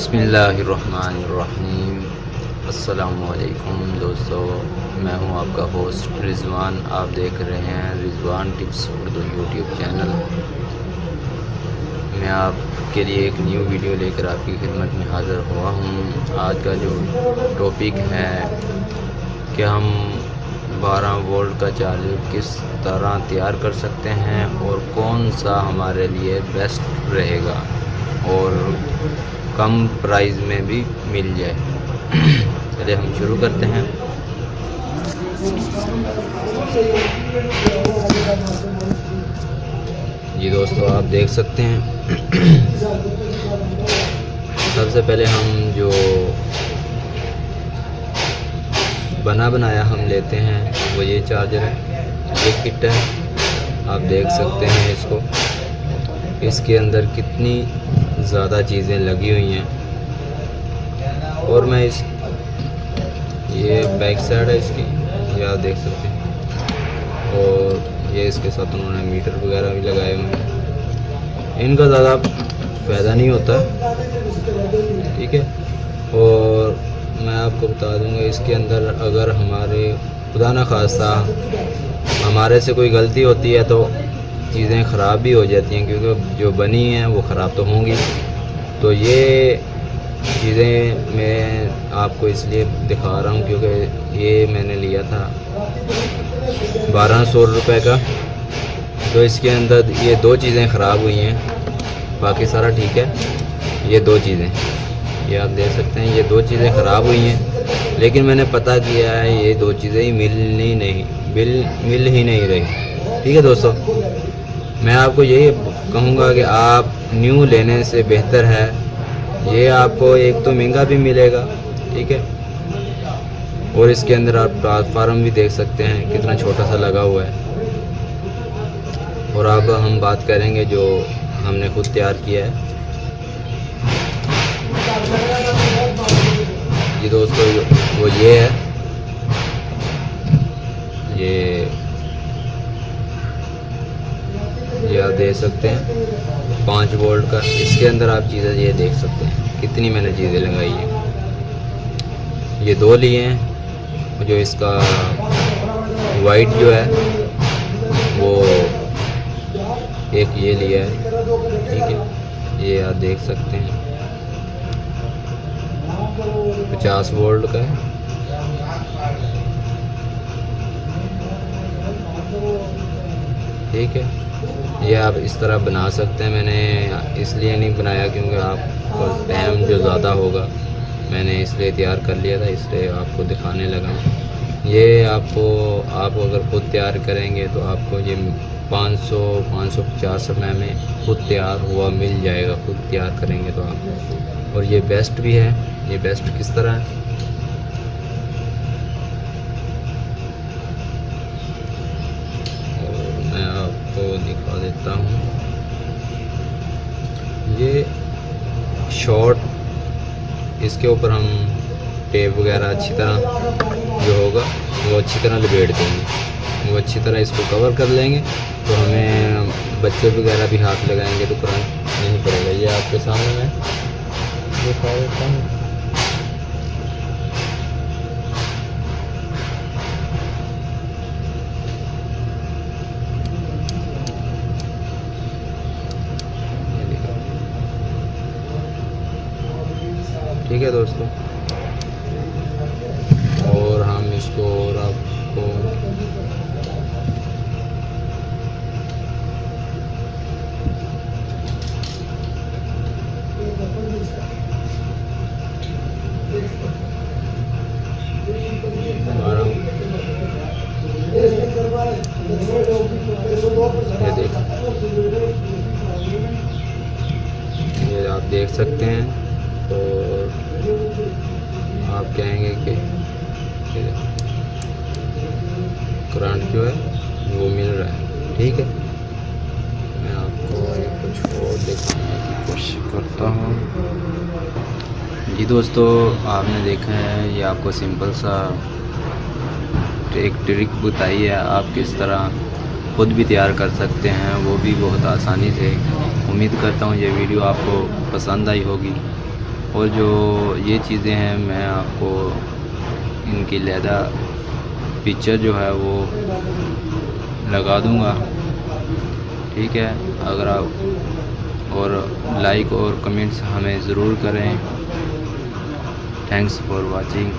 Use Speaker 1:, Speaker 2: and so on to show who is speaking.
Speaker 1: बिस्मिल्लाहिर्रहमानिर्रहीम। अस्सलामुअलैकुम दोस्तों, मैं हूं आपका होस्ट रिजवान। आप देख रहे हैं Rizwan tips Urdu YouTube channel. मैं आपके लिए एक न्यू वीडियो लेकर आपकी खिदमत में हाज़िर हुआ हूं। आज का जो टॉपिक है कि हम 12 वोल्ट का चार्जर किस तरह तैयार कर सकते हैं और कौन सा हमारे लिए बेस्ट रहेगा और कम प्राइस में भी मिल जाए। चलिए हम शुरू करते हैं। जी दोस्तों, आप देख सकते हैं सबसे पहले हम जो बना बनाया हम लेते हैं वो ये चार्जर है, ये किट है। आप देख सकते हैं इसको, इसके अंदर कितनी ज़्यादा चीज़ें लगी हुई हैं। और मैं ये बैक साइड है इसकी, ये आप देख सकते हैं। और ये इसके साथ उन्होंने मीटर वगैरह भी लगाए हुए हैं। इनका ज़्यादा फ़ायदा नहीं होता, ठीक है। और मैं आपको बता दूंगा, इसके अंदर अगर हमारे खुदा न खास्ता हमारे से कोई गलती होती है तो चीज़ें ख़राब भी हो जाती हैं, क्योंकि जो बनी हैं वो ख़राब तो होंगी। तो ये चीज़ें मैं आपको इसलिए दिखा रहा हूँ क्योंकि ये मैंने लिया था 1200 रुपये का। तो इसके अंदर ये दो चीज़ें ख़राब हुई हैं, बाकी सारा ठीक है। ये दो चीज़ें, ये आप देख सकते हैं, ये दो चीज़ें ख़राब हुई हैं। लेकिन मैंने पता किया है ये दो चीज़ें ही मिल ही नहीं रही, ठीक है दोस्तों। मैं आपको यही कहूँगा कि आप न्यू लेने से बेहतर है, ये आपको एक तो महंगा भी मिलेगा, ठीक है। और इसके अंदर आप ट्रांसफार्मर भी देख सकते हैं कितना छोटा सा लगा हुआ है। और अब हम बात करेंगे जो हमने खुद तैयार किया है। ये दोस्तों वो ये है, ये आप देख सकते हैं 5 वोल्ट का। इसके अंदर आप चीज़ें ये देख सकते हैं कितनी मैंने चीज़ें लगाई हैं। ये दो लिए हैं, जो इसका वाइट जो है वो एक ये लिया है, ठीक है। ये आप देख सकते हैं 50 वोल्ट का है, ठीक है। ये आप इस तरह बना सकते हैं। मैंने इसलिए नहीं बनाया क्योंकि आपको टाइम जो ज़्यादा होगा, मैंने इसलिए तैयार कर लिया था, इसलिए आपको दिखाने लगा। ये आप अगर खुद तैयार करेंगे तो आपको ये 500-550 रुपये में खुद तैयार हुआ मिल जाएगा, खुद तैयार करेंगे तो आप। और ये बेस्ट भी है। ये बेस्ट किस तरह है, दिखा देता हूँ। ये शॉर्ट, इसके ऊपर हम टेप वगैरह अच्छी तरह जो होगा वो अच्छी तरह लपेट देंगे, वो अच्छी तरह इसको कवर कर लेंगे। तो हमें बच्चे वगैरह भी हाथ लगाएंगे तो करंट नहीं पड़ेगा। ये आपके सामने मैं दिखा देता हूँ। ठीक है दोस्तों, और हम इसको और आपको ये आप देख सकते हैं। तो आप कहेंगे कि करंट जो है वो मिल रहा है, ठीक है। मैं आपको कुछ और दिखाने की कोशिश करता हूँ। जी दोस्तों, आपने देखा है, ये आपको सिंपल सा एक ट्रिक बताई है, आप किस तरह खुद भी तैयार कर सकते हैं, वो भी बहुत आसानी से। उम्मीद करता हूँ ये वीडियो आपको पसंद आई होगी और जो ये चीज़ें हैं मैं आपको इनकी लहदा पिक्चर जो है वो लगा दूंगा, ठीक है। अगर आप और लाइक और कमेंट्स हमें ज़रूर करें। Thanks for watching.